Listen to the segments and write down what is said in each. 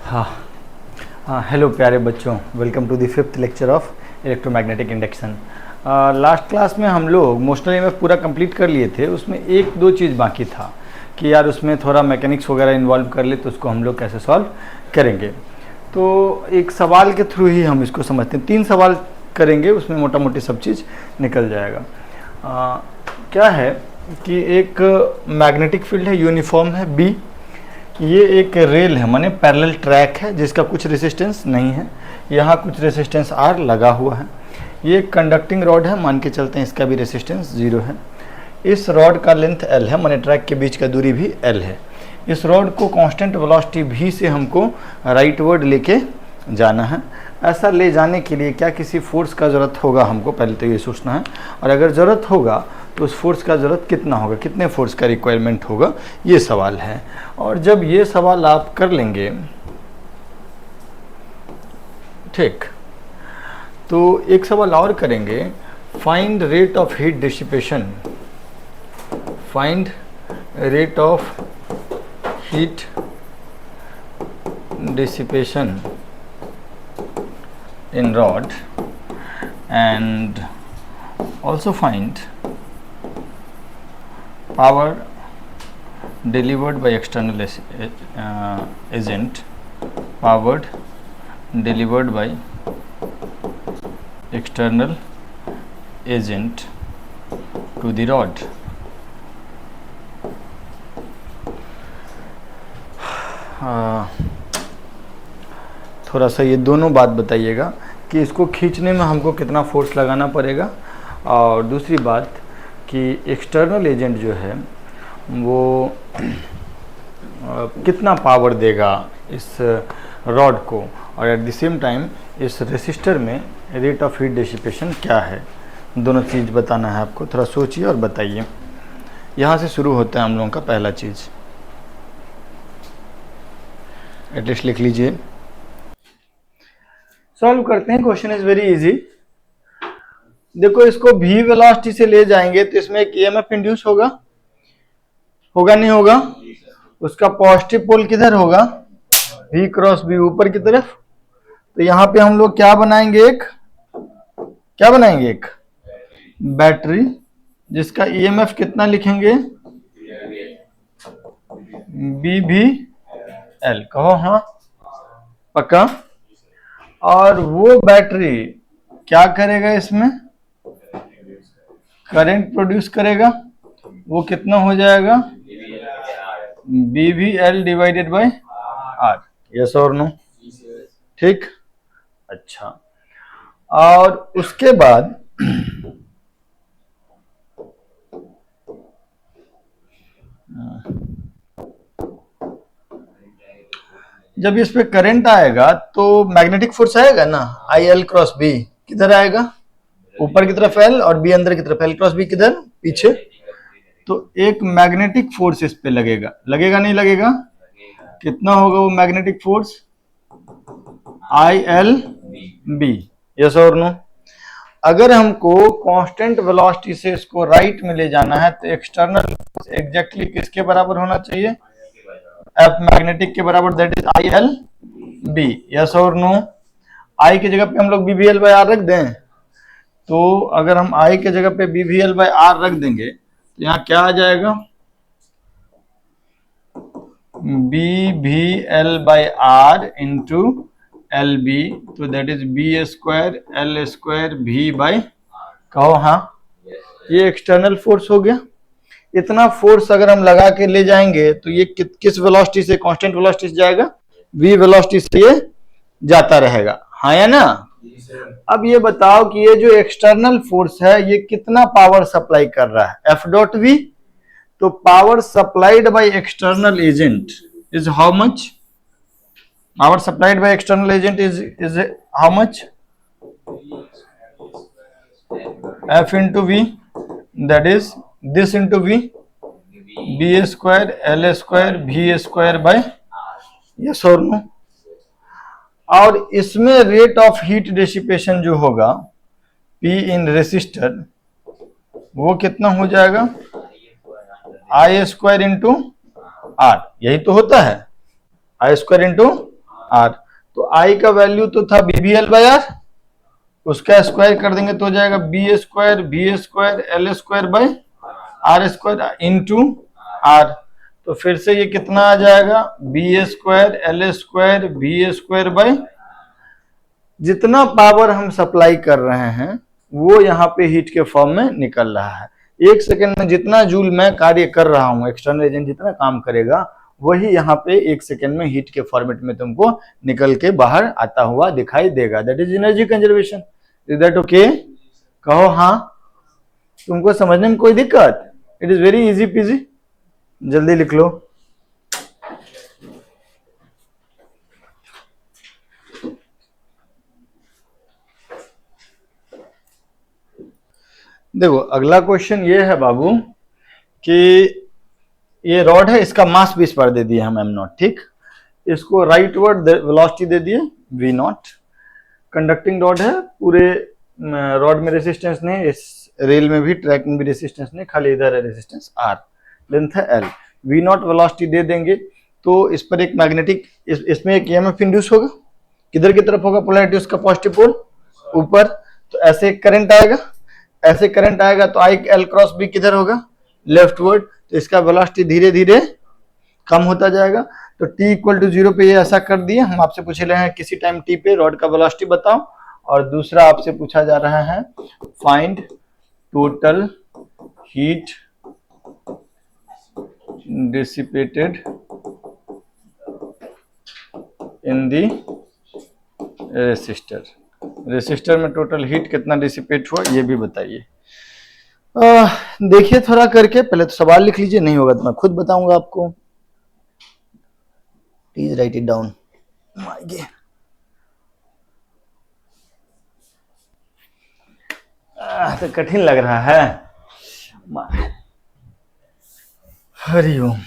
हाँ हाँ, हेलो प्यारे बच्चों, welcome to the fifth lecture of electromagnetic induction. Last class में हम लोग मोशनल ईएमएफ पूरा कंप्लीट कर लिए थे। उसमें एक दो चीज़ बाकी था कि यार उसमें थोड़ा मैकेनिक्स वगैरह इन्वॉल्व कर ले तो उसको हम लोग कैसे सॉल्व करेंगे। तो एक सवाल के थ्रू ही हम इसको समझते हैं। 3 सवाल करेंगे, उसमें मोटा मोटी सब चीज़ निकल जाएगा। क्या है कि एक मैग्नेटिक फील्ड है, यूनिफॉर्म है बी। ये एक रेल है, माने पैरेलल ट्रैक है जिसका कुछ रेसिस्टेंस नहीं है। यहाँ कुछ रेसिस्टेंस आर लगा हुआ है। ये एक कंडक्टिंग रॉड है, मान के चलते हैं इसका भी रेसिस्टेंस 0 है। इस रॉड का लेंथ L है, माने ट्रैक के बीच का दूरी भी L है। इस रॉड को कांस्टेंट वेलोसिटी v से हमको राइटवर्ड लेके जाना है। ऐसा ले जाने के लिए क्या किसी फोर्स का ज़रूरत होगा हमको, पहले तो ये सोचना है। और अगर ज़रूरत होगा तो उस फोर्स का ज़रूरत कितना होगा, कितने फोर्स का रिक्वायरमेंट होगा, ये सवाल है। और जब ये सवाल आप कर लेंगे, ठीक, तो एक सवाल और करेंगे, find rate of heat dissipation. Find rate of heat dissipation in rod and also find power delivered by external agent, powered delivered by external agent to the rod। थोड़ा सा ये दोनों बात बताइएगा कि इसको खींचने में हमको कितना फोर्स लगाना पड़ेगा, और दूसरी बात कि एक्सटर्नल एजेंट जो है वो कितना पावर देगा इस रॉड को, और एट द सेम टाइम इस रेसिस्टर में रेट ऑफ हीट डिसिपेशन क्या है। दोनों चीज़ बताना है आपको। थोड़ा सोचिए और बताइए। यहाँ से शुरू होता है हम लोगों का पहला चीज़, एटलीस्ट लिख लीजिए। सॉल्व करते हैं। Question is very easy. देखो, इसको v वेलोसिटी से ले जाएंगे तो इसमें एक ईएमएफ इंड्यूस होगा, होगा नहीं होगा? उसका पॉजिटिव पोल किधर होगा? v क्रॉस b ऊपर की तरफ। तो यहाँ पे हम लोग क्या बनाएंगे, क्या बनाएंगे, एक बैटरी, जिसका ईएमएफ कितना लिखेंगे, BVL। कहो हाँ, पक्का? और वो बैटरी क्या करेगा, इसमें करंट प्रोड्यूस करेगा। वो कितना हो जाएगा, BVL divided by R। Yes और नो? ठीक, अच्छा। और उसके बाद जब इस पे करंट आएगा तो मैग्नेटिक फोर्स आएगा ना, IL क्रॉस B। किधर आएगा? ऊपर की तरफ L और B अंदर की तरफ। L क्रॉस B किधर? पीछे। तो एक मैग्नेटिक फोर्स इस पे लगेगा, लगेगा नहीं लगेगा? कितना होगा वो मैग्नेटिक फोर्स? ILB। यस और नो? अगर हमको कांस्टेंट वेलोसिटी से इसको राइट में ले जाना है तो एक्सटर्नल एग्जैक्टली किसके बराबर होना चाहिए? F मैग्नेटिक के बराबर, दैट इज ILB। यस और नो? I की जगह पे हम लोग BVL बाय R रख दें। तो अगर हम I के जगह पे BVL बाय R रख देंगे तो यहाँ क्या आ जाएगा, BVL by R into LB। तो that is B square L square V by, कहो हाँ, ये एक्सटर्नल फोर्स हो गया। इतना फोर्स अगर हम लगा के ले जाएंगे तो ये किस वेलोसिटी से, कांस्टेंट वेलोसिटी से जाएगा, v वेलोसिटी से ये जाता रहेगा, हाँ या ना? अब ये बताओ कि ये जो एक्सटर्नल फोर्स है ये कितना पावर सप्लाई कर रहा है, F डॉट V। तो power supplied by external agent is how much? Power supplied by external agent is how much? F into V, that is this into V, B square L square V square by, yes और no? और इसमें rate of heat dissipation जो होगा P इन resistor, वो कितना हो जाएगा, I square into R। यही तो होता है, I स्क्वायर इंटू आर। तो आई का वैल्यू तो था BBL/R, उसका स्क्वायर कर देंगे तो हो जाएगा B² V² L² into are. तो फिर से ये कितना आ जाएगा B² L² V², जितना पावर हम सप्लाई कर रहे हैं वो यहाँ पे हीट के फॉर्म में निकल रहा है। 1 सेकंड में जितना जूल मैं कार्य कर रहा हूँ, एक्सटर्नल एजेंट जितना काम करेगा वही यहाँ पे 1 सेकंड में हीट के फॉर्मेट में तुमको निकल के बाहर आता हुआ दिखाई देगा। That is energy conservation. Is that okay? कहो हाँ। तुमको समझने में कोई दिक्कत? It is very easy PG. जल्दी लिख लो। देखो अगला क्वेश्चन ये है बाबू कि ये रॉड है, इसका मास भी इस पर दे दिया हम m0, ठीक। इसको राइट वर्ड वेलोसिटी दे दिए v0। कंडक्टिंग रॉड है, पूरे रॉड में रेसिस्टेंस नहीं, इस रेल में भी ट्रैक में भी रेसिस्टेंस नहीं, खाली इधर है रेसिस्टेंस r, लेंथ है l। v0 वेलोसिटी दे देंगे तो इस पर एक मैग्नेटिक इसमें एक EMF इंड्यूस होगा। किधर की तरफ होगा पोलैरिटी उसका? पॉजिटिव पोल ऊपर। तो ऐसे करंट आएगा, ऐसे करंट आएगा तो I L क्रॉस B किधर होगा? लेफ्टवर्ड। तो इसका वेलोसिटी धीरे धीरे कम होता जाएगा। तो t = 0 पे ये ऐसा कर दिए। हम आपसे पूछ रहे हैं किसी टाइम t पे रॉड का वेलोसिटी बताओ, और दूसरा आपसे पूछा जा रहा है फाइंड टोटल हीट डिसिपेटेड इन दी रेसिस्टर। रेसिस्टर में टोटल हीट कितना डिसिपेट हुआ ये भी बताइए। देखिए थोड़ा करके, पहले तो सवाल लिख लीजिए, नहीं होगा तो मैं खुद बताऊंगा आपको। Please right it down. तो कठिन लग रहा है। हरिओम।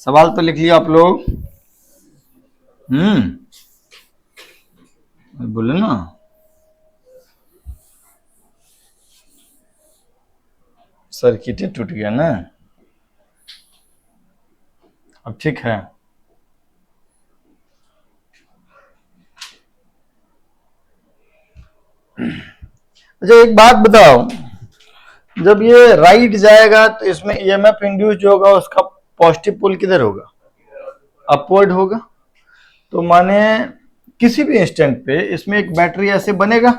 सवाल तो लिख लिया आप लोग? बोले ना। सर्किट टूट गया ना, अब ठीक है। अच्छा एक बात बताओ, जब ये राइट जाएगा तो इसमें EMF इंड्यूस जो होगा उसका पॉजिटिव पोल किधर होगा? अपवर्ड होगा। तो माने किसी भी इंस्टेंट पे इसमें एक बैटरी ऐसे बनेगा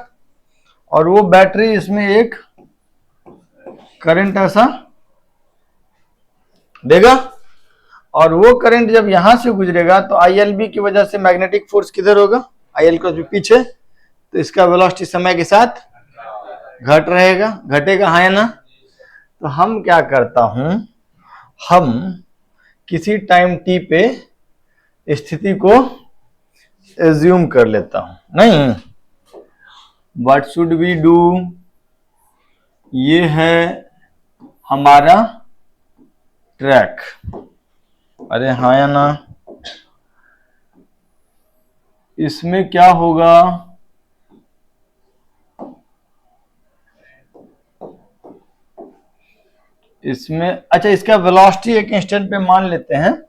और वो बैटरी इसमें एक करंट ऐसा देगा, और वो करंट जब यहां से गुजरेगा तो ILB की वजह से मैग्नेटिक फोर्स किधर होगा? IL क्रॉस B पीछे। तो इसका वेलोसिटी समय के साथ घट रहेगा, घटेगा, हाँ या ना? तो हम क्या करता हूं, हम किसी टाइम t पे स्थिति को एज्यूम कर लेता हूं। नहीं, व्हाट शुड वी डू? ये है हमारा ट्रैक। अरे हाँ या ना? इसमें क्या होगा? इसमें अच्छा, इसका वेलोसिटी एक इंस्टेंट पे मान लेते हैं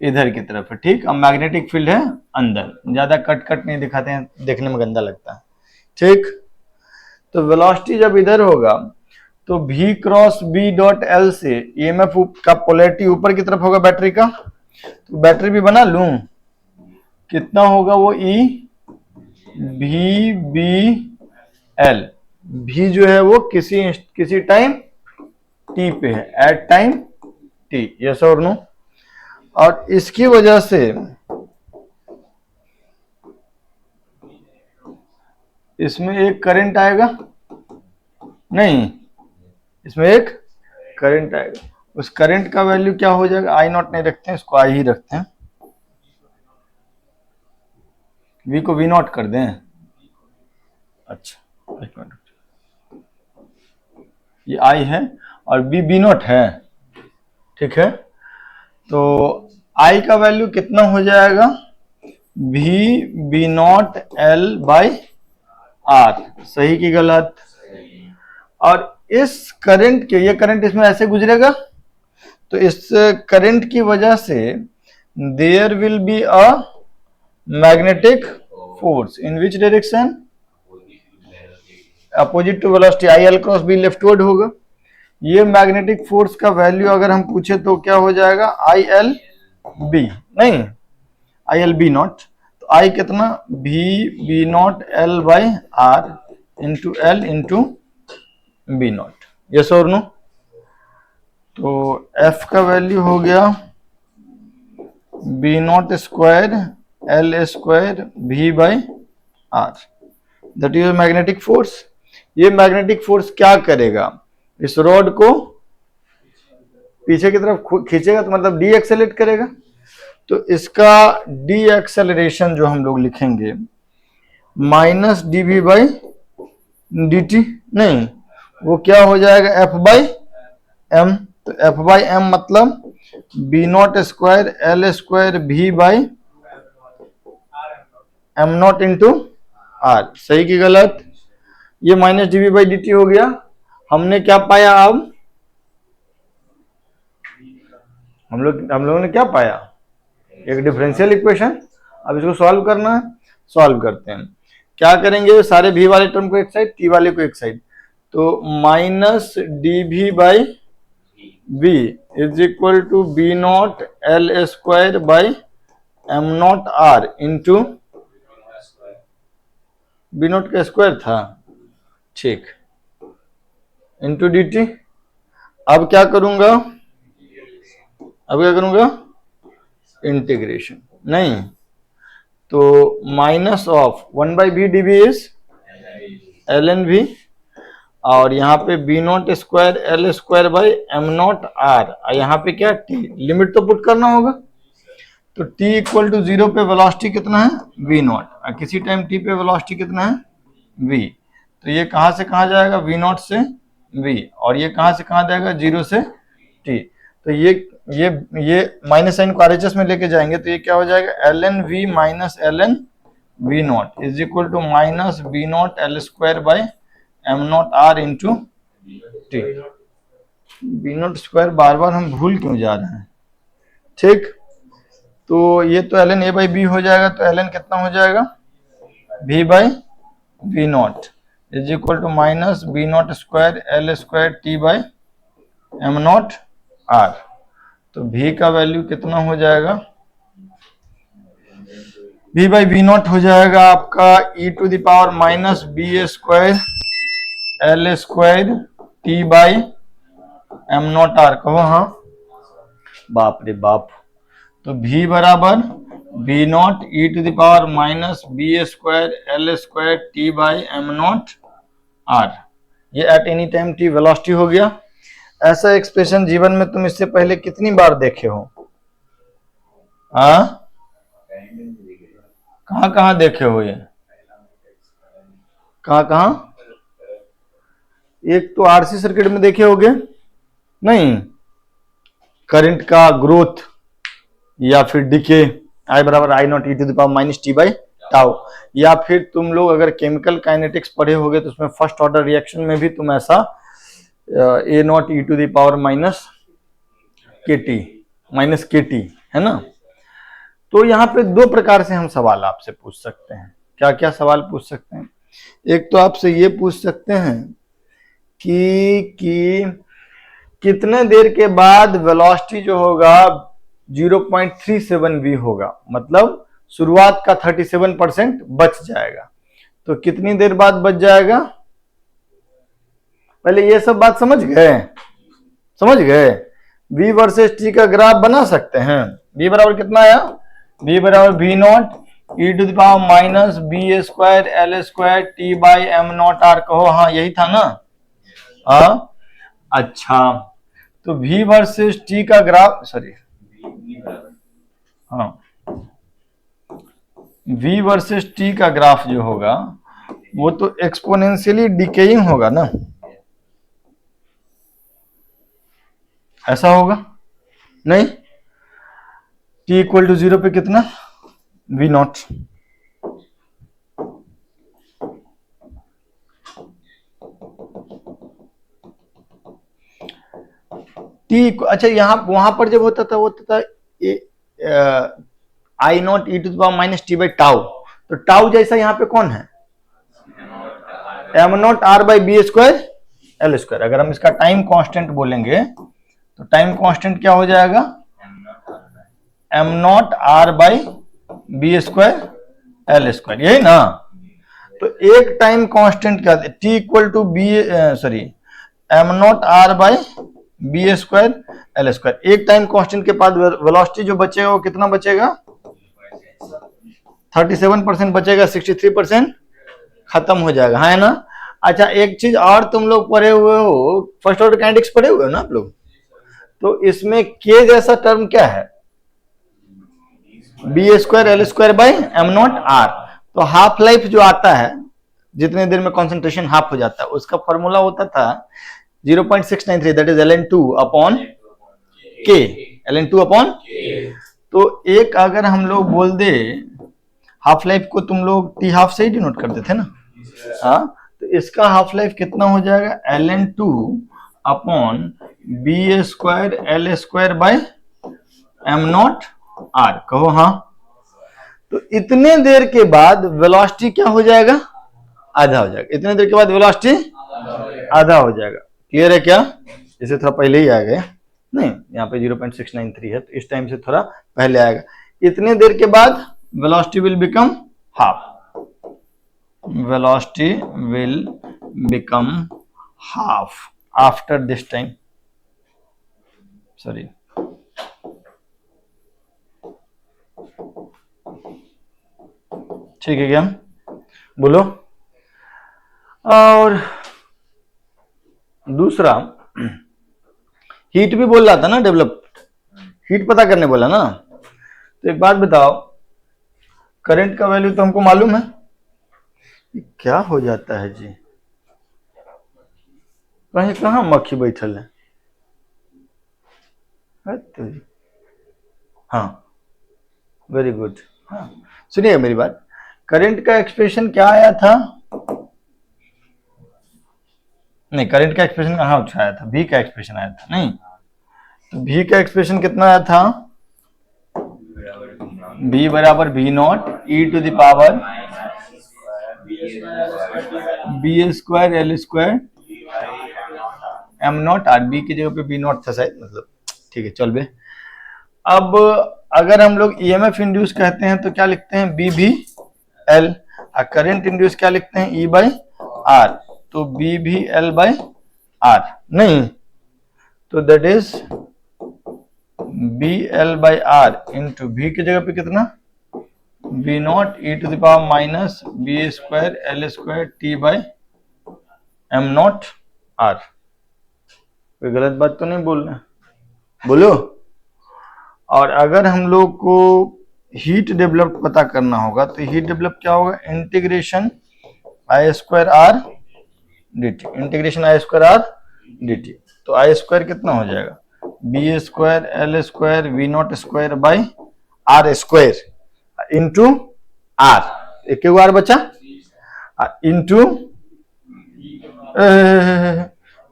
इधर की तरफ है, ठीक। अब मैग्नेटिक फील्ड है अंदर, ज्यादा कट नहीं दिखाते हैं, देखने में गंदा लगता है, ठीक। तो वेलोसिटी जब इधर होगा तो V cross B dot L से EMF का पोलैरिटी ऊपर की तरफ होगा बैटरी का। तो बैटरी भी बना लूं, कितना होगा वो EVBL। V जो है वो किसी टाइम t पे है, एट टाइम t, यस और नो। और इसकी वजह से इसमें एक करंट आएगा, नहीं, इसमें एक करंट आएगा। उस करंट का वैल्यू क्या हो जाएगा? I0 नहीं रखते हैं, इसको I ही रखते हैं। V को V0 कर दें। अच्छा एक मिनट, ये I है और B B0 है, ठीक है। तो I का वैल्यू कितना हो जाएगा? V B0 L/R। सही की गलत? और इस करंट के, ये करंट इसमें ऐसे गुजरेगा, तो इस करंट की वजह से there will be a magnetic force in which direction, opposite to velocity, I L cross B leftward होगा। ये मैग्नेटिक फोर्स का वैल्यू अगर हम पूछे तो क्या हो जाएगा, आई एल बी, नहीं आई एल बी नॉट, तो आई कितना V B not L by R into L into B nought, yes और नो। तो एफ का वैल्यू हो गया B not square L square भी by R, that is magnetic force. ये मैग्नेटिक फोर्स क्या करेगा, इस रॉड को पीछे की तरफ खींचेगा, तो मतलब डी एक्सेलरेट करेगा। तो इसका डी एक्सेलरेशन जो हम लोग लिखेंगे minus D V by D T, नहीं वो क्या हो जाएगा एफ बाई एम। तो एफ बाई एम मतलब B not square L square भी by M nought into R, सही की गलत। ये minus D V by D T हो गया। हमने क्या पाया, अब हम लोगों ने क्या पाया, एक डिफरेंशियल इक्वेशन। अब इसको सॉल्व करना है, सॉल्व करते हैं। क्या करेंगे, सारे भी वाले टर्म को एक साइड, टी वाले को एक साइड, तो minus D V by B is equal to B not L square by M not R into B naught का स्क्वायर था, ठीक, इंटू डी टी। अब क्या करूंगा, इंटीग्रेशन, नहीं तो minus of one by B D B is L N V, और यहाँ पे B not square L square by M not R, यहाँ पे क्या टी, लिमिट तो पुट करना होगा। तो टी इक्वल टू 0 पे वेलोसिटी कितना है वी नॉट, और किसी टाइम टी पे वेलोसिटी कितना है वी, तो ये कहाँ से कहाँ जाएगा, वी नॉट से वी, और ये कहाँ से कहाँ जाएगा, 0 से टी। तो ये माइनस साइन को आरएचएस में लेके जाएंगे, तो ये क्या हो जाएगा, L N V minus L N V nought is equal to minus B not L square by M not R into T. B not square बार बार हम भूल क्यों जा रहे हैं, ठीक। तो ये तो L N A by B हो जाएगा, तो एल एन कितना हो जाएगा, V by B naught is equal to minus B not square L square T by M not R. तो भी का वैल्यू कितना हो जाएगा, v बाई बी नॉट हो जाएगा आपका e to the power minus B square L square T by M not R, कहो हाँ, बाप रे बाप। तो v बराबर B not E to the power minus B square L square T by M not R, ये at any time T velocity हो गया। ऐसा एक्सप्रेशन जीवन में तुम इससे पहले कितनी बार देखे हो, कहाँ कहाँ देखे हो ये, कहाँ, एक तो आरसी सर्किट में देखे होगे, नहीं करंट का ग्रोथ या फिर डिके, आई बराबर I not E to the power minus T by tau, या फिर तुम लोग अगर केमिकल काइनेटिक्स पढ़े होगे तो उसमें फर्स्ट ऑर्डर रिएक्शन में भी तुम ऐसा A naught E to the power minus k t है ना। तो यहाँ पे दो प्रकार से हम सवाल आपसे पूछ सकते हैं, क्या क्या सवाल पूछ सकते हैं। एक तो आपसे ये पूछ सकते हैं कि कितने देर के बाद वेलोसिटी जो होगा 0.37 v होगा, मतलब शुरुआत का 37% बच जाएगा। तो कितनी देर बाद बच जाएगा, पहले ये सब बात समझ गए। v वर्सेस t का ग्राफ बना सकते हैं। v बराबर कितना आया, v बराबर v naught E to the power minus B square L square T by M not R, कहो हाँ यही था ना। अच्छा, तो v वर्सेस t का ग्राफ, सॉरी हाँ, v वर्सेस t का ग्राफ जो होगा वो तो एक्सपोनेंशियली डिकेइंग होगा ना, ऐसा होगा नहीं। t इक्वल टू 0 पे कितना, v नॉट, t, अच्छा यहाँ वहां पर जब होता था I not E to the power minus T by tau. तो टाउ जैसा यहाँ पे कौन है, M not R by B square L square. अगर हम इसका टाइम कांस्टेंट बोलेंगे तो टाइम कांस्टेंट क्या हो जाएगा, M not R by B square L square, यही ना। तो एक टाइम कांस्टेंट क्या, T equal to B sorry M not R by B square L square. एक टाइम कांस्टेंट के बाद वेलोसिटी जो बचेगा वो कितना बचेगा, 37% बचेगा, 63% खत्म हो जाएगा, है ना। अच्छा एक चीज और तुम लोग पढ़े हुए हो, फर्स्ट ऑर्डर काइनेटिक्स पढ़े हुए हो ना आप लोग, तो इसमें के जैसा टर्म क्या है, B square L square by M not R. तो हाफ लाइफ जो आता है, जितने देर में कॉन्सेंट्रेशन हाफ हो जाता है, उसका फॉर्मूला होता था 0.693, दैट इज ln2 अपॉन के, ln2 अपॉन। तो एक अगर हम लोग बोल दे हाफ लाइफ को, तुम लोग टी हाफ से ही डिनोट करते थे ना, हाँ, तो इसका हाफ लाइफ कितना हो जाएगा, ln2 upon B square L square by M not R. कहो हाँ। तो इतने देर के बाद वेलोसिटी क्या हो जाएगा, आधा हो जाएगा। इतने देर के बाद वेलोसिटी आधा हो जाएगा। क्लियर है क्या, इसे थोड़ा पहले ही आ गए, नहीं यहाँ पे 0.693 है तो इस टाइम से थोड़ा पहले आएगा। इतने देर के बाद velocity will become half, velocity will become half after this time, sorry, ठीक है क्या, बोलो। और दूसरा हीट भी बोल रहा था ना, डेवलप हीट पता करने बोला ना। तो एक बात बताओ, करंट का वैल्यू तो हमको मालूम है, क्या हो जाता है जी, कहीं कहां मक्खी बैठल है तो जी। हाँ वेरी गुड। हाँ सुनिए मेरी बात, करंट का एक्सप्रेशन क्या आया था, नहीं करंट का एक्सप्रेशन कहाँ आया था, V का एक्सप्रेशन आया था, नहीं तो V का एक्सप्रेशन कितना आया था, V बराबर V naught E to the power B square L square M not R. B की जगह पे बी नॉट था शायद, मतलब ठीक है चल बे। अब अगर हम लोग ईएमएफ इंड्यूस कहते हैं तो क्या लिखते हैं, B V L. Current induce क्या लिखते हैं, ई बाई आर, तो B V L by R, नहीं तो that is B L by R into V की जगह पे कितना, B not E to the power minus B square L square T by M not R. कोई गलत बात तो नहीं बोल रहे, बोलो। और अगर हम लोग को हीट डेवलप पता करना होगा तो हीट डेवलप क्या होगा, integration I square R D T, integration I square R D T. तो आई स्क्वायर कितना हो जाएगा, B square L square V naught square by R square into R, एक आर बचा, into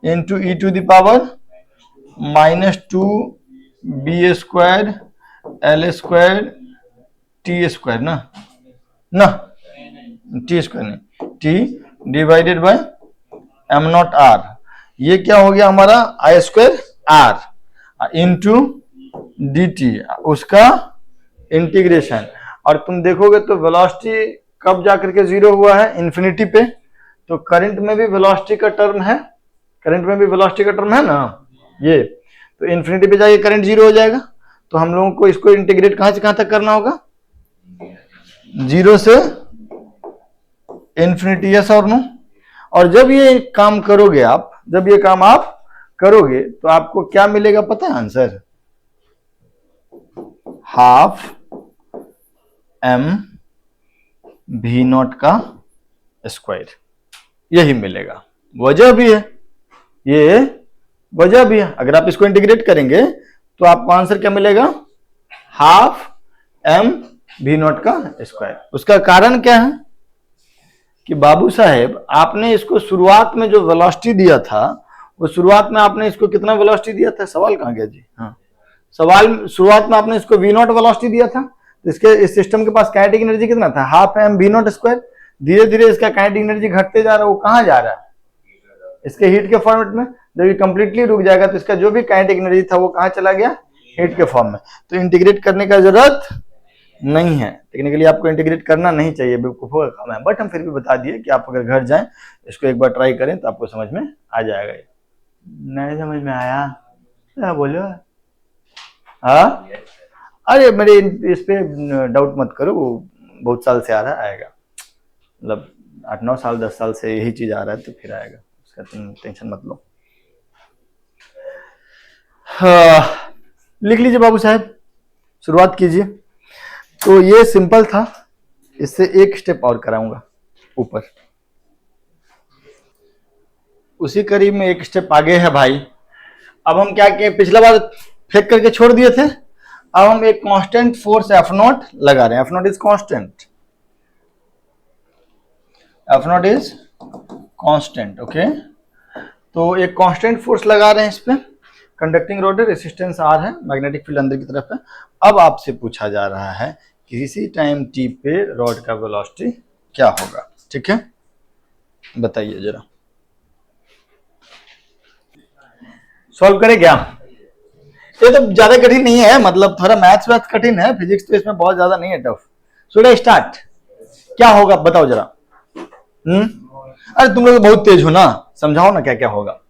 into E to the power minus 2 B square L square T square, ना ना T square नहीं, T divided by M not R. ये क्या हो गया हमारा, I square are into D T, उसका इंटीग्रेशन। और तुम देखोगे तो वेलोसिटी कब जाकर के जीरो हुआ है, इन्फिनिटी पे। तो करंट में भी वेलोसिटी का टर्म है, करंट में भी वेलोसिटी का टर्म है ना ये, तो इन्फिनिटी पे जाके करंट जीरो हो जाएगा। तो हम लोगों को इसको इंटीग्रेट कहां से कहां तक करना होगा, जीरो से इन्फिनिटी, यस और नो। और जब ये काम करोगे आप, जब ये काम आप करोगे तो आपको क्या मिलेगा पता है आंसर, हाफ एम भी नॉट का स्क्वायर, यही मिलेगा। वजह भी है, ये वजह भी है। अगर आप इसको इंटीग्रेट करेंगे तो आपको आंसर क्या मिलेगा, हाफ एम भी नॉट का स्क्वायर। उसका कारण क्या है कि बाबू साहेब आपने इसको शुरुआत में जो वेलोसिटी दिया था, वो शुरुआत में आपने इसको कितना वेलोसिटी दिया था, सवाल कहां गया जी, हाँ सवाल शुरुआत में आपने इसको वी नॉट वेलोसिटी दिया था। तो इसके इस सिस्टम के पास काइनेटिक एनर्जी कितना था, half M V naught square. धीरे धीरे इसका काइनेटिक एनर्जी घटते जा रहा है, वो कहाँ जा रहा है, इसके हीट के फॉर्मेट में। जब ये कंप्लीटली रुक जाएगा तो इसका जो भी काइनेटिक एनर्जी था वो कहाँ चला गया, हीट के फॉर्म में। तो इंटीग्रेट करने का जरूरत नहीं है, टेक्निकली आपको इंटीग्रेट करना नहीं चाहिए, बेवकूफों का काम है, बट हम फिर भी बता दिए कि आप अगर घर जाएं इसको एक बार ट्राई करें तो आपको समझ में आ जाएगा। नहीं समझ में आया क्या बोलो, हाँ अरे मेरे इस पे डाउट मत करो, वो बहुत साल से आ रहा है, आएगा, मतलब 8-9 साल 10 साल से यही चीज आ रहा है, तो फिर आएगा, उसका तुम टेंशन मत लो। हाँ, लिख लीजिए बाबू साहब, शुरुआत कीजिए। तो ये सिंपल था, इससे एक स्टेप और कराऊंगा ऊपर, उसी करीब में एक स्टेप आगे है भाई। अब हम क्या किए, पिछला बार फेंक करके छोड़ दिए थे, अब हम एक कांस्टेंट फोर्स एफ नॉट लगा रहे हैं। F not is constant, F not is constant, okay. तो एक कांस्टेंट फोर्स लगा रहे हैं इस पे, कंडक्टिंग रोड है, रेसिस्टेंस आर है, मैग्नेटिक फील्ड अंदर की तरफ है। अब आपसे पूछा जा रहा है किसी टाइम टी पे रॉड का वेलोसिटी क्या होगा, ठीक है, बताइए जरा। सॉल्व करें क्या, ये तो ज्यादा कठिन नहीं है, मतलब थोड़ा मैथ्स वैथ कठिन है, फिजिक्स तो इसमें बहुत ज्यादा नहीं है टफ। शुड आई स्टार्ट, क्या होगा बताओ जरा। अरे तुम लोग बहुत तेज हो ना, समझाओ ना क्या क्या होगा।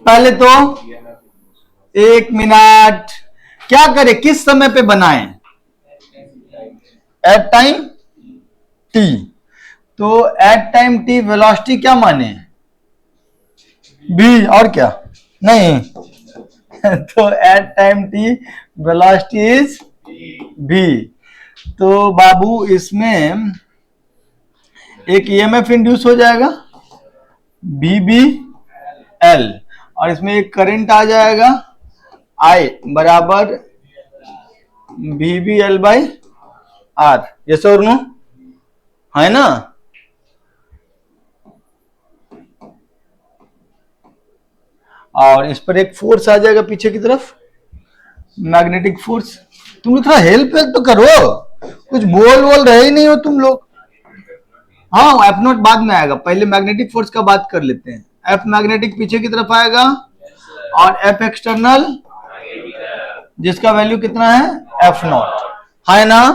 पहले तो 1 मिनट, क्या करें, किस समय पे बनाएं, एट टाइम टी। तो एट टाइम टी वेलोसिटी क्या माने, बी, और क्या नहीं तो at time T velocity is B. तो बाबू इसमें एक ईएमएफ इंड्यूस हो जाएगा बी बी एल, और इसमें एक करंट आ जाएगा आई बराबर V B L by R, yes और नो, है ना। और इस पर एक फोर्स आ जाएगा पीछे की तरफ, मैग्नेटिक फोर्स। तुम लोग थोड़ा हेल्प तो करो, कुछ बोल रहे ही नहीं हो तुम लोग। हाँ, एफ नॉट बाद में आएगा, पहले मैग्नेटिक फोर्स का बात कर लेते हैं। एफ मैग्नेटिक पीछे की तरफ आएगा, और एफ एक्सटर्नल जिसका वैल्यू कितना है, एफ नॉट, है ना।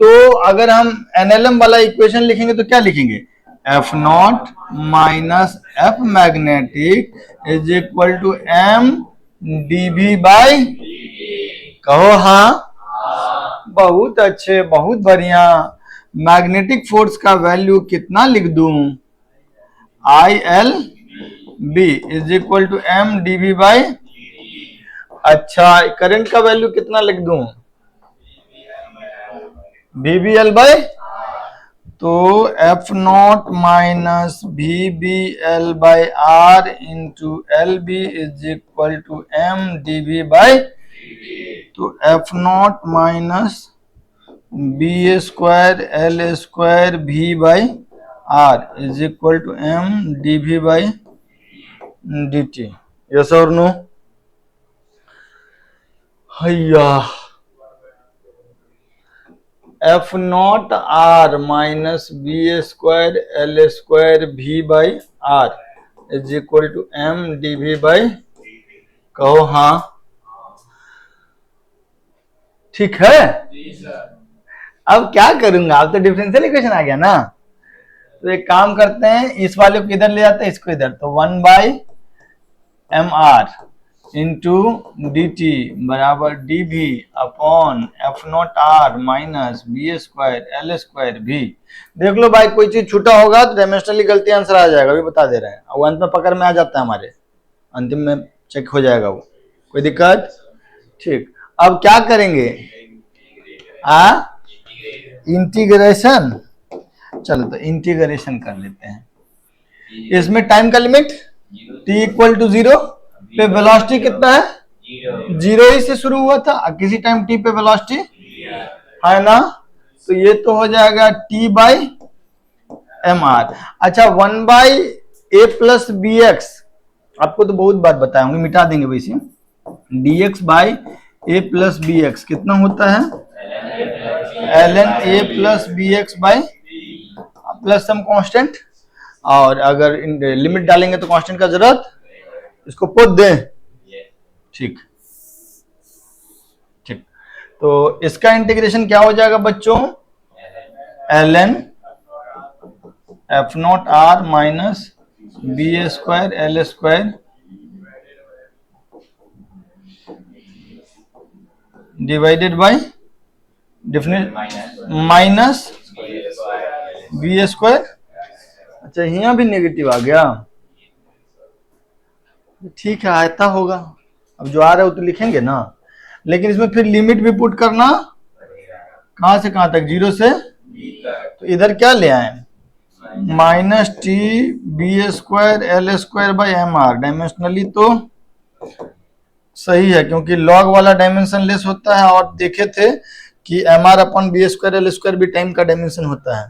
तो अगर हम एनएलएम वाला इक्वेशन लिखेंगे तो क्या लिखेंगे, F naught minus F magnetic is equal to M DV by, कहो हाँ, बहुत अच्छे, बहुत बढ़िया। मैग्नेटिक फोर्स का वैल्यू कितना लिख दूं, I L B is equal to M DV by, अच्छा करंट का वैल्यू कितना लिख दूं, वी बी एल बाई, तो F naught minus V B L by R into L B is equal to M D V by, तो F naught minus B square L square V by R is equal to M D V by D T, yes और no. हैया, F naught R minus B square L square V by R is equal to M D V by, कहो हाँ, ठीक है। अब क्या करूंगा, अब तो डिफरेंशियल इक्वेशन आ गया ना, तो एक काम करते हैं, इस वाले को इधर ले जाते हैं, इसको इधर, तो 1 by M R into D T बराबर D V upon F naught R minus B square L square भी। देख लो भाई, कोई चीज छूटा होगा तो डायमेंशनली गलती आंसर आ जाएगा, अभी बता दे रहे हैं, वो अंत में पकड़ में आ जाता है, हमारे अंतिम में चेक हो जाएगा वो, कोई दिक्कत, ठीक। अब क्या करेंगे, इंटीग्रेशन, चलो तो इंटीग्रेशन कर लेते हैं। इसमें टाइम का लिमिट t इक्वल टू 0 पे वेलोसिटी कितना है, 0 ही से शुरू हुआ था, किसी टाइम t पे वेलोसिटी है ना, तो ये तो हो जाएगा t बाई एम आर। अच्छा 1 by A plus B X, आपको तो बहुत बार बताया हूँ, मिटा देंगे वैसे, D X by A plus B X कितना होता है, ln A plus B X by plus some constant, और अगर लिमिट डालेंगे तो कांस्टेंट का जरूरत, इसको पोत दें। ठीक ठीक, तो इसका इंटीग्रेशन क्या हो जाएगा बच्चों, ln F naught R minus B square L square divided by definite minus B square. अच्छा यहाँ भी नेगेटिव आ गया, ठीक है आयता होगा, अब जो आ रहा है वो तो लिखेंगे ना, लेकिन इसमें फिर लिमिट भी पुट करना, कहां से कहां तक, 0 से, तो इधर क्या ले आए, minus T B square L square by M R. Dimensionally तो सही है क्योंकि लॉग वाला डायमेंशन लेस होता है, और देखे थे कि एम आर अपन बी स्क्वायर एल स्क्वायर भी टाइम का डायमेंशन होता है,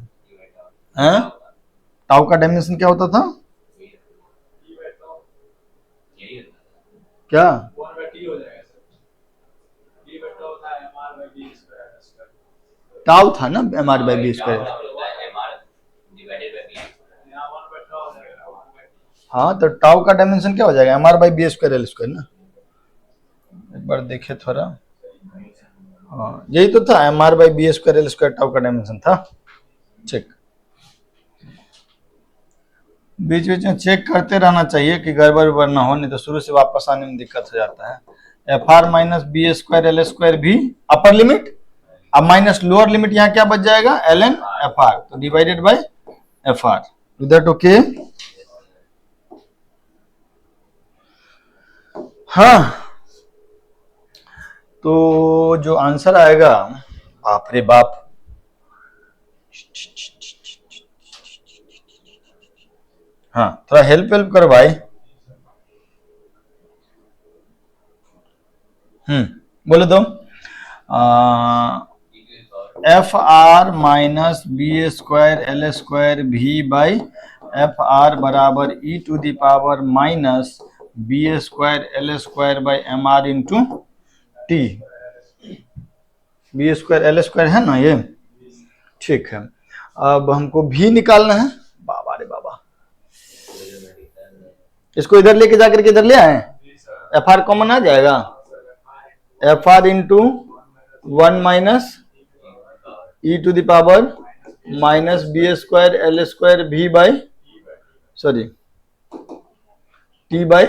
हैं? टाउ का डायमेंशन क्या होता था, क्या टाउ था ना, M R by B square. हाँ तो टाउ का डायमेंशन क्या हो जाएगा, M R by B square L square ना, एक बार देखे थोड़ा, हाँ यही तो था, M R by B square L square tau का डायमेंशन था। चेक, बीच बीच में चेक करते रहना चाहिए कि गड़बड़ ना हो, नहीं तो शुरू से वापस आने में दिक्कत हो जाता है। F R minus B square L square भी अपर लिमिट, अब माइनस लोअर लिमिट यहाँ क्या बच जाएगा, एल एन एफ आर, तो divided by F R, is that okay? हाँ तो जो आंसर आएगा, बाप रे बाप, हाँ थोड़ा हेल्प करो भाई, बोलो तो, F R minus B square L square भी बाई एफ आर बराबर e to the power minus B square L square by M R into T. B square L square है ना ये, ठीक है। अब हमको भी निकालना है, बाबा रे बाबा, इसको इधर लेके जाकर के इधर ले आए, एफ आर कॉमन आ जाएगा, F R into 1 minus E to the power minus B square L square भी by sorry T by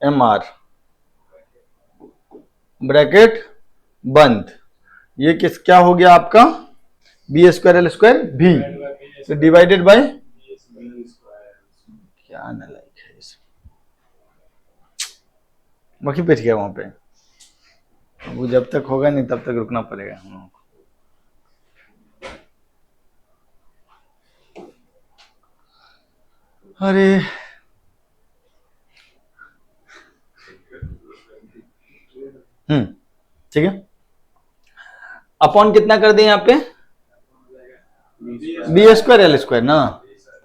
M R, bracket बंद। ये किस क्या हो गया आपका, बी स्क्वायर एल स्क्वायर भी, तो डिवाइडेड बाई, क्या नालायक है इस, बाकी बैठ गया वहां पे, वो जब तक होगा नहीं तब तक रुकना पड़ेगा हम लोगों को। अरे ठीक है, अपॉन कितना कर दें यहाँ पे, बी स्क्वायर एल स्क्वायर ना,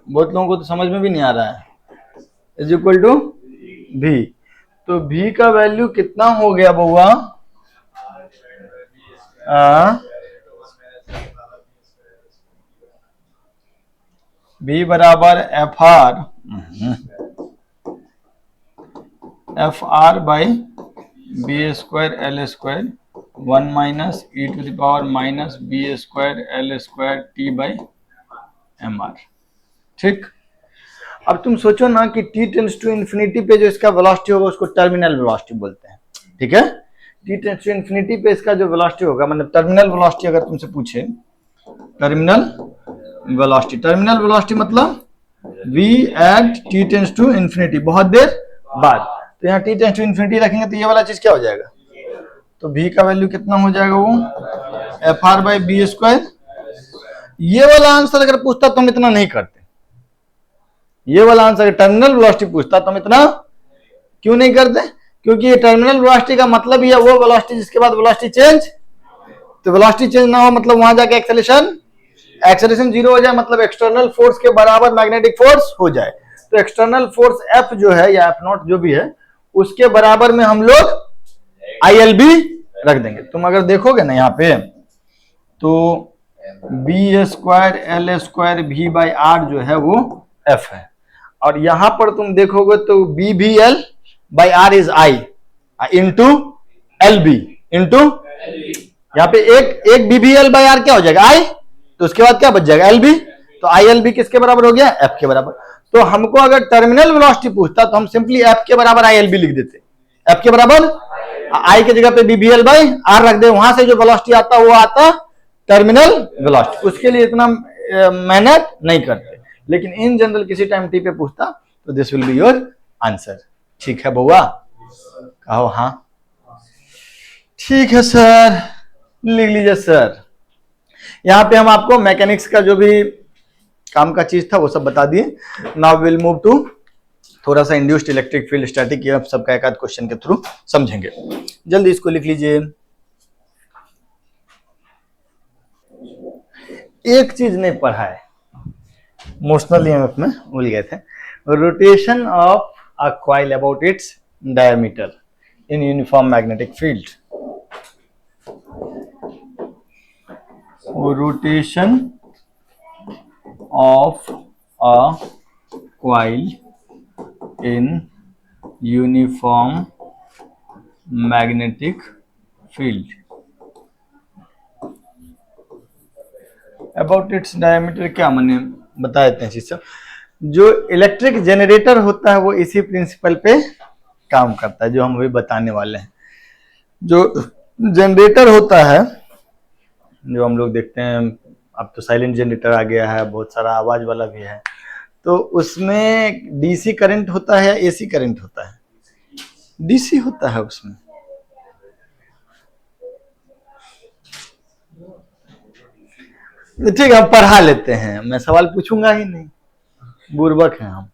बहुत लोगों को तो समझ में भी नहीं आ रहा है, इज इक्वल टू भी, तो भी का वैल्यू कितना हो गया बउआ, बी बराबर F R by B square L square 1 minus E to the power minus B square L square T by M R. ठीक, अब तुम सोचो ना कि t टेंड्स टू इन्फिनिटी पे जो इसका वेलोसिटी होगा उसको टर्मिनल वेलोसिटी बोलते हैं, ठीक है। t टेंड्स टू इन्फिनिटी पे इसका जो वेलोसिटी होगा, मतलब टर्मिनल वेलोसिटी अगर तुमसे पूछे, टर्मिनल वेलोसिटी मतलब v at t tends to infinity, बहुत देर बाद, तो यहाँ t टेंड्स टू इन्फिनिटी रखेंगे तो ये वाला चीज क्या हो जाएगा, तो v का वैल्यू कितना हो जाएगा, वो F R by B square. ये वाला आंसर अगर पूछता तो हम इतना नहीं करते, ये वाला आंसर टर्मिनल वेलोसिटी पूछता तो हम इतना क्यों नहीं करते, क्योंकि ये टर्मिनल वेलोसिटी का मतलब ही है वो वेलोसिटी जिसके बाद वेलोसिटी चेंज, तो वेलोसिटी चेंज ना हो मतलब वहां जाके एक्सेलरेशन 0 हो जाए, मतलब एक्सटर्नल फोर्स के बराबर मैग्नेटिक फोर्स हो जाए, तो एक्सटर्नल फोर्स F जो है या F0 जो भी है उसके बराबर में हम लोग ILB रख देंगे। तुम अगर देखोगे ना यहाँ पे तो B square L square V by R जो है वो F है, और यहां पर तुम देखोगे तो BBL by R is I into LB into, यहाँ पे एक BBL बाई R क्या हो जाएगा I, तो उसके बाद क्या बच जाएगा LB, तो ILB किसके बराबर हो गया, F के बराबर। तो हमको अगर टर्मिनल वेलोसिटी पूछता तो हम सिंपली F के बराबर ILB लिख देते, F के बराबर I के जगह पे BBL बाई R रख दे, वहां से जो वेलोसिटी आता वो आता टर्मिनल वेलोसिटी। उसके लिए इतना मेहनत नहीं करते, लेकिन इन जनरल किसी टाइम टी पे पूछता तो this will be your answer. ठीक है बउआ, कहो हाँ ठीक है सर, लिख लीजिए सर। यहां पे हम आपको मैकेनिक्स का जो भी काम का चीज था वो सब बता दिए। नाउ विल मूव टू थोड़ा सा इंड्यूस्ड इलेक्ट्रिक फील्ड स्टैटिक, ये सबका एक आध क्वेश्चन के थ्रू समझेंगे। जल्दी इसको लिख लीजिए। एक चीज नहीं पढ़ा है, मोशनल ईएमएफ में भूल गए थे, rotation of a coil about its diameter in uniform magnetic field. Rotation of a coil in uniform magnetic field about its diameter, क्या माने बता देते हैं चीज सब। जो इलेक्ट्रिक जनरेटर होता है वो इसी प्रिंसिपल पे काम करता है जो हम अभी बताने वाले हैं। जो जनरेटर होता है जो हम लोग देखते हैं, अब तो साइलेंट जनरेटर आ गया है, बहुत सारा आवाज वाला भी है, तो उसमें डीसी करंट होता है या एसी करंट होता है, डीसी होता है उसमें। ठीक है हम पढ़ा लेते हैं, मैं सवाल पूछूंगा ही नहीं, बुर्बक हैं हम।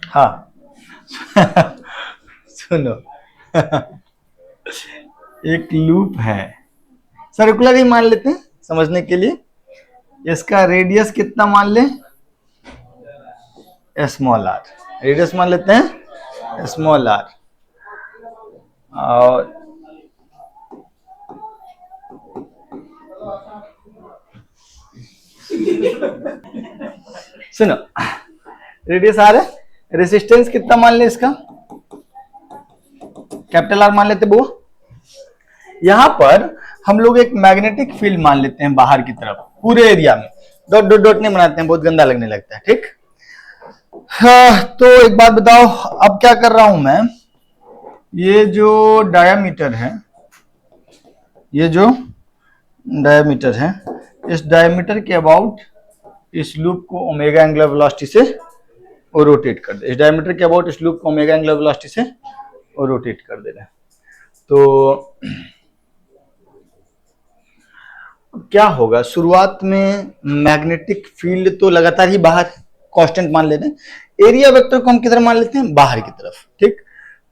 हाँ सुनो एक लूप है, सर्कुलर ही मान लेते हैं समझने के लिए। इसका रेडियस कितना मान ले, स्मॉल आर, रेडियस मान लेते हैं स्मॉल आर, और सुनो रेडियस आर है, रेसिस्टेंस कितना मान ले इसका, कैपिटल आर मान लेते बुआ। यहां पर हम लोग एक मैग्नेटिक फील्ड मान लेते हैं बाहर की तरफ, पूरे एरिया में, डॉट डॉट डॉट नहीं बनाते हैं, बहुत गंदा लगने लगता है। ठीक हाँ, तो एक बात बताओ, अब क्या कर रहा हूं मैं, ये जो डायामीटर है, ये जो डायामीटर है, इस डायामीटर के अबाउट इस लूप को ओमेगा एंगुलर वेलोसिटी से और रोटेट कर दे, इस डायमीटर के अबाउट इस लूप को ओमेगा एंगुलर वेलोसिटी से और रोटेट कर दे रहे हैं। तो क्या होगा, शुरुआत में मैग्नेटिक फील्ड तो लगातार ही बाहर कांस्टेंट मान लेते हैं, एरिया वेक्टर को हम किधर मान लेते हैं, बाहर की तरफ। ठीक,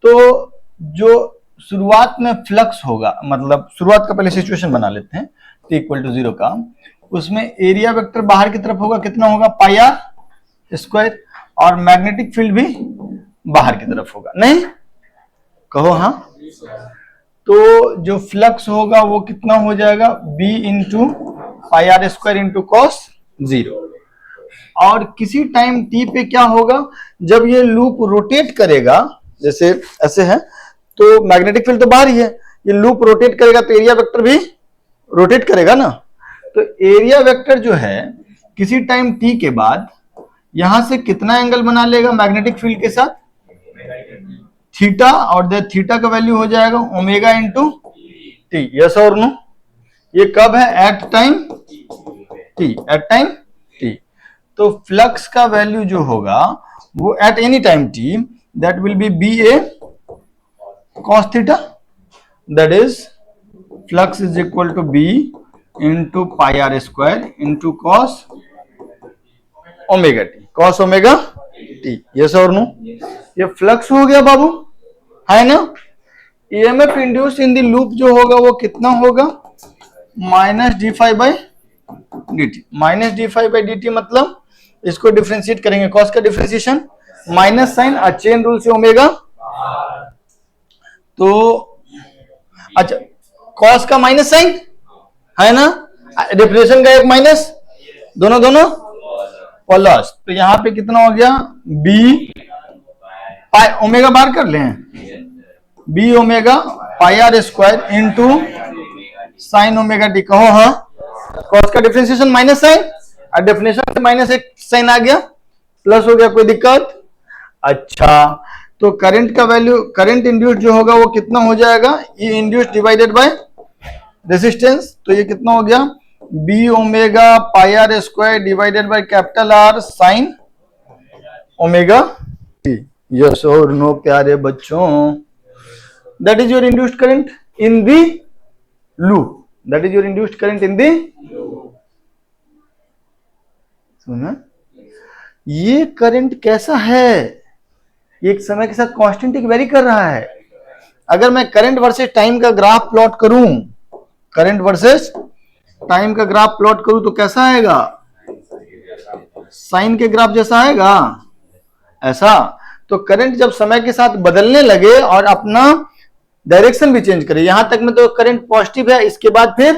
तो जो शुरुआत में फ्लक्स होगा, मतलब शुरुआत का पहले सिचुएशन बना लेते हैं, t इक्वल टू 0 का, उसमें एरिया वेक्टर बाहर की तरफ होगा, कितना होगा, पाई आर स्क्वायर, और मैग्नेटिक फील्ड भी बाहर की तरफ होगा, नहीं कहो हाँ। तो जो फ्लक्स होगा वो कितना हो जाएगा, b into pi R square into cos 0, और किसी टाइम t पे क्या होगा, जब ये लूप रोटेट करेगा, जैसे ऐसे है तो मैग्नेटिक फील्ड तो बाहर ही है, ये लूप रोटेट करेगा तो एरिया वेक्टर भी रोटेट करेगा ना। तो एरिया वेक्टर जो है किसी टाइम t के बाद यहां से कितना एंगल बना लेगा मैग्नेटिक फील्ड के साथ, थीटा, और द थीटा का वैल्यू हो जाएगा ओमेगा इंटू टी, यस और नो। ये कब है, at time T, at time T. तो फ्लक्स का वैल्यू जो होगा वो at any time T, that will be B A cos theta, that is flux is equal to B into pi R square into cos omega T, cos omega T, yes और no. ये फ्लक्स हो गया बाबू, है ना। EMF induce in the loop जो होगा वो कितना होगा, minus D phi by dt minus d5/dt मतलब इसको डिफरेंशिएट करेंगे, कॉस का डिफरेंशिएशन माइनस साइन और चेन रूल से ओमेगा, तो अच्छा कॉस का माइनस साइन है ना, डिफरेंशिएशन का एक माइनस, दोनों दोनों प्लस, तो यहां पे कितना हो गया b पाई ओमेगा बार कर ले, b omega pi R square into sine omega T, कहो हाँ, कॉस का डिफरेंशिएशन माइनस साइन और डेफिनेशन से माइनस एक साइन आ गया, प्लस हो गया, कोई दिक्कत। अच्छा तो करंट का वैल्यू, करंट इंड्यूस जो होगा वो कितना हो जाएगा, e induce divided by resistance, तो ये कितना हो गया B omega pi R square divided by capital R sine omega T. Yes और नो प्यारे बच्चों, that is your induced current in the loop, that is your induced current in the, सुना ये करंट कैसा है, एक समय के साथ कांस्टेंट वेरी कर रहा है। अगर मैं करंट वर्सेस टाइम का ग्राफ प्लॉट करूं, करंट वर्सेस टाइम का ग्राफ प्लॉट करूं तो कैसा आएगा, साइन के ग्राफ जैसा आएगा ऐसा। तो करंट जब समय के साथ बदलने लगे और अपना डायरेक्शन भी चेंज करे, यहां तक में तो करंट पॉजिटिव है, इसके बाद फिर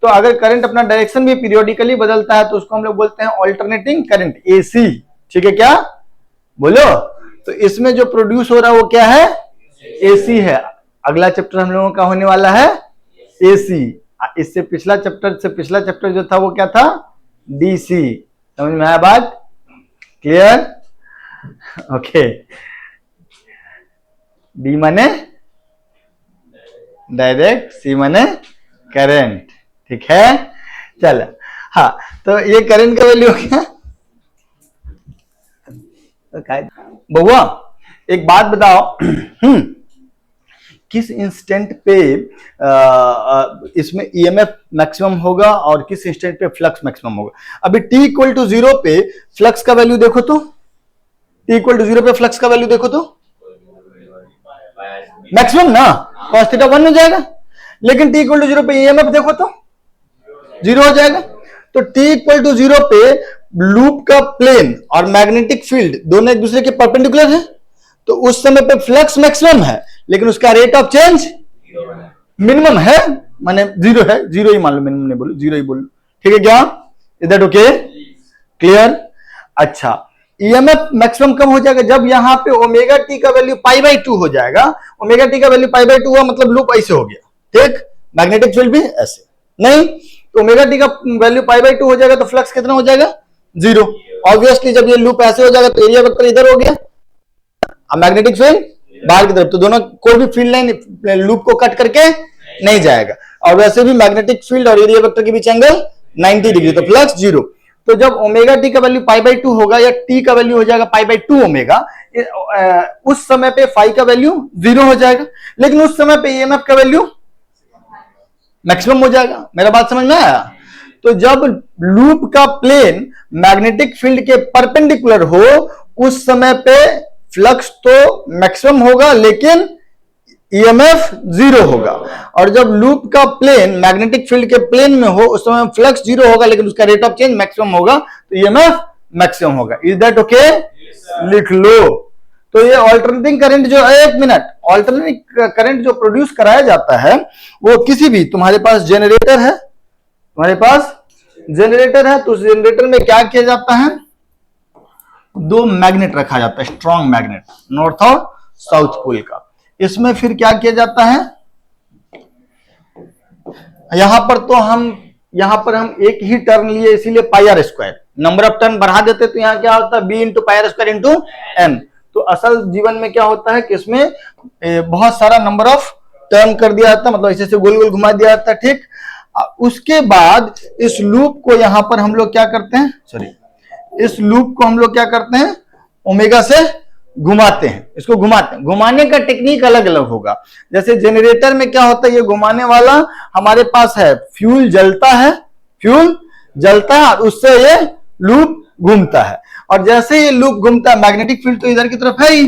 तो अगर करंट अपना डायरेक्शन भी पीरियोडिकली बदलता है तो उसको हम लोग बोलते हैं ऑल्टरनेटिंग करंट, एसी, ठीक है क्या बोलो। तो इसमें जो प्रोड्यूस हो रहा है वो क्या है, एसी है। अगला चैप्टर हम लोगों का होने वाला है एसी, इससे पिछला चैप्टर जो था वो क्या था, डीसी। समझ में आया बात, क्लियर, ओके। डी माने डायरेक्ट, सी माने करंट, ठीक है चल। हाँ तो ये करंट का वैल्यू क्या, बउआ एक बात बताओ किस इंस्टेंट पे इसमें ईएमएफ मैक्सिमम होगा और किस इंस्टेंट पे फ्लक्स मैक्सिमम होगा। अभी t इक्वल टू 0 पे फ्लक्स का वैल्यू देखो तो, t इक्वल टू 0 पे फ्लक्स का वैल्यू देखो तो मैक्सिमम ना, cos थीटा 1 हो जाएगा, लेकिन t इक्वल टू 0 पे ईएमएफ देखो तो 0 हो जाएगा। तो t इक्वल टू 0 पे लूप का प्लेन और मैग्नेटिक फील्ड दोनों एक दूसरे के परपेंडिकुलर है, तो उस समय पे फ्लक्स मैक्सिमम है लेकिन उसका रेट ऑफ चेंज मिनिमम है, माने 0 है, 0 ही मान लो, मिनिमम नहीं बोलो 0 ही बोलो, ठीक है क्या, इज दैट ओके, क्लियर। अच्छा ईएमएफ मैक्सिमम कब हो जाएगा, जब यहां पे ओमेगा टी का वैल्यू π/2 हो जाएगा, ओमेगा टी का वैल्यू π/2 हुआ मतलब लूप ऐसे हो गया, ठीक, मैग्नेटिक फील्ड भी ऐसे नहीं, तो ओमेगा टी का वैल्यू π/2 हो जाएगा तो फ्लक्स कितना हो जाएगा 0। ऑब्वियसली जब ये लूप ऐसे हो जाएगा तो एरिया वेक्टर इधर हो गया, अब मैग्नेटिक फील्ड बाहर की तरफ, तो दोनों कोई भी फील्ड लाइन लूप को कट करके नहीं जाएगा, और वैसे भी मैग्नेटिक फील्ड और एरिया वेक्टर के बीच एंगल 90 डिग्री, तो फ्लक्स 0। तो जब ओमेगा टी का वैल्यू π/2 होगा या टी का वैल्यू हो जाएगा π/2 ओमेगा, उस समय पे फाई का वैल्यू 0 हो जाएगा, लेकिन उस समय पे ईएमएफ का वैल्यू मैक्सिमम हो जाएगा। मेरा बात समझ में आया। तो जब लूप का प्लेन मैग्नेटिक फील्ड के परपेंडिकुलर हो उस समय पे फ्लक्स तो मैक्सिमम होगा लेकिन ईएमएफ 0 होगा, और जब लूप का प्लेन मैग्नेटिक फील्ड के प्लेन में हो उस समय फ्लक्स 0 होगा लेकिन उसका रेट ऑफ चेंज मैक्सिमम होगा, तो ईएमएफ मैक्सिमम होगा। इज दैट ओके, लिख लो। तो ये ऑल्टरनेटिंग करंट जो, एक मिनट, ऑल्टरनेटिंग करंट जो प्रोड्यूस कराया जाता है वो किसी भी, तुम्हारे पास जनरेटर है, तुम्हारे पास जनरेटर है, तो उस जनरेटर में क्या किया जाता है, 2 मैग्नेट रखा जाता है, स्ट्रॉन्ग मैग्नेट, नॉर्थ और साउथ पोल का। इसमें फिर क्या किया जाता है, यहां पर हम एक ही टर्न लिए इसीलिए πr², नंबर ऑफ टर्न बढ़ा देते तो यहां क्या होता है b इंटू πr² n। तो असल जीवन में क्या होता है कि इसमें बहुत सारा नंबर ऑफ टर्न कर दिया जाता है, मतलब ऐसे गोल गोल घुमा दिया जाता है, ठीक। उसके बाद इस लूप को यहां पर हम लोग क्या करते हैं, इस लूप को हम लोग क्या करते हैं, ओमेगा से घुमाते हैं, इसको घुमाते हैं। घुमाने का टेक्निक अलग अलग होगा। जैसे जनरेटर में क्या होता है, ये घुमाने वाला हमारे पास है, फ्यूल जलता है और उससे ये लूप घूमता है, और जैसे ये लूप घूमता है मैग्नेटिक फील्ड तो इधर की तरफ है ही,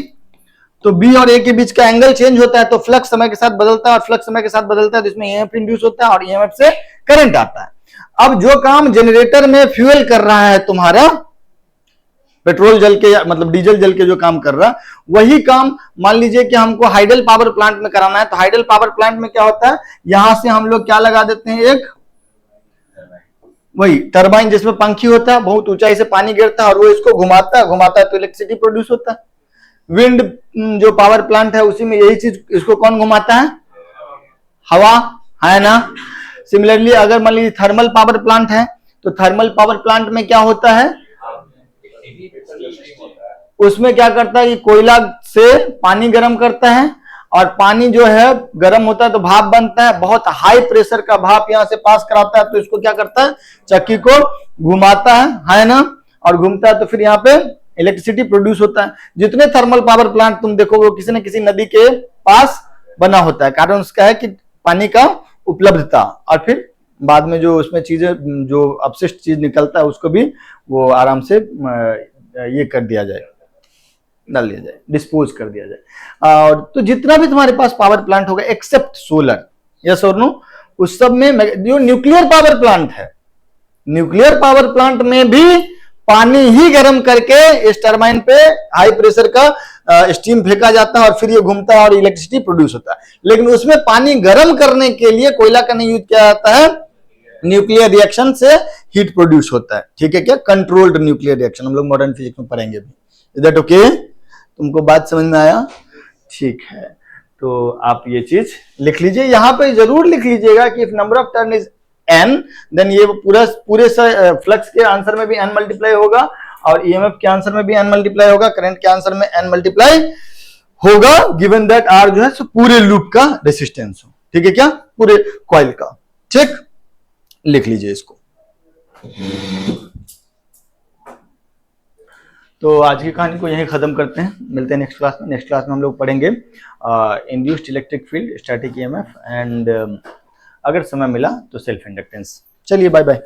तो बी और ए के बीच का एंगल चेंज होता है, तो फ्लक्स समय के साथ बदलता है, और फ्लक्स समय के साथ बदलता है तो इसमें ईएमएफ इंड्यूस होता है और ईएमएफ से करंट आता है। अब जो काम जनरेटर में फ्यूल कर रहा है तुम्हारा, पेट्रोल जल के मतलब डीजल जल के जो काम कर रहा, वही काम मान लीजिए कि हमको हाइडल पावर प्लांट में कराना है। तो हाइडल पावर प्लांट में क्या होता है, यहां से हम लोग क्या लगा देते हैं, एक वही टरबाइन जिसमें पंखी होता है, बहुत ऊंचाई से पानी गिरता है और वो इसको घुमाता है तो इलेक्ट्रिसिटी प्रोड्यूस होता है। विंड जो पावर प्लांट है उसी में यही चीज, इसको कौन घुमाता है, हवा, है ना। सिमिलरली अगर मान लीजिए थर्मल पावर प्लांट है, तो थर्मल पावर प्लांट में क्या होता है, उसमें क्या करता है कि कोयला से पानी गर्म करता है और पानी जो है गर्म होता है तो भाप बनता है, बहुत हाई प्रेशर का भाप यहां से पास कराता है, तो इसको क्या करता है, चक्की को घुमाता है ना, और घूमता है तो फिर यहाँ पे इलेक्ट्रिसिटी प्रोड्यूस होता है। जितने थर्मल पावर प्लांट तुम देखोगे वो किसी न किसी नदी के पास बना होता है, कारण उसका है कि पानी का उपलब्धता, और फिर बाद में जो उसमें चीजें जो अपशिष्ट चीज निकलता है उसको भी वो आराम से ये कर दिया जाए, डाल दिया जाए, डिस्पोज कर दिया जाए। और तो जितना भी तुम्हारे पास पावर प्लांट होगा एक्सेप्ट सोलर, यस और नो, उस सब में जो न्यूक्लियर पावर प्लांट है, न्यूक्लियर पावर प्लांट में भी पानी ही गर्म करके इस टरबाइन पे हाई प्रेशर का स्टीम फेंका जाता है और फिर ये घूमता है और इलेक्ट्रिसिटी प्रोड्यूस होता है। लेकिन उसमें पानी गर्म करने के लिए कोयला का नहीं यूज किया जाता है, न्यूक्लियर रिएक्शन से हीट प्रोड्यूस होता है। ठीक है क्या, कंट्रोल्ड न्यूक्लियर रिएक्शन, हम लोग मॉडर्न फिजिक्स में पढ़ेंगे भी। इज दैट ओके, तुमको बात समझ में आया? ठीक है, तो आप ये चीज लिख लीजिए, यहां पे जरूर लिख लीजिएगा कि if number of turn is n, then ये पूरे फ्लक्स के आंसर में भी n मल्टीप्लाई होगा और ईएमएफ के आंसर में भी n मल्टीप्लाई होगा, करंट के आंसर में n मल्टीप्लाई होगा, गिवन दैट r जो है सो पूरे लूप का रेसिस्टेंस हो। ठीक है क्या, पूरे कॉइल का। ठीक, लिख लीजिए इसको। तो आज की कहानी को यहीं खत्म करते हैं, मिलते हैं नेक्स्ट क्लास में। नेक्स्ट क्लास में हम लोग पढ़ेंगे induced electric field, static EMF and अगर समय मिला तो सेल्फ इंडक्टेंस। चलिए बाय बाय।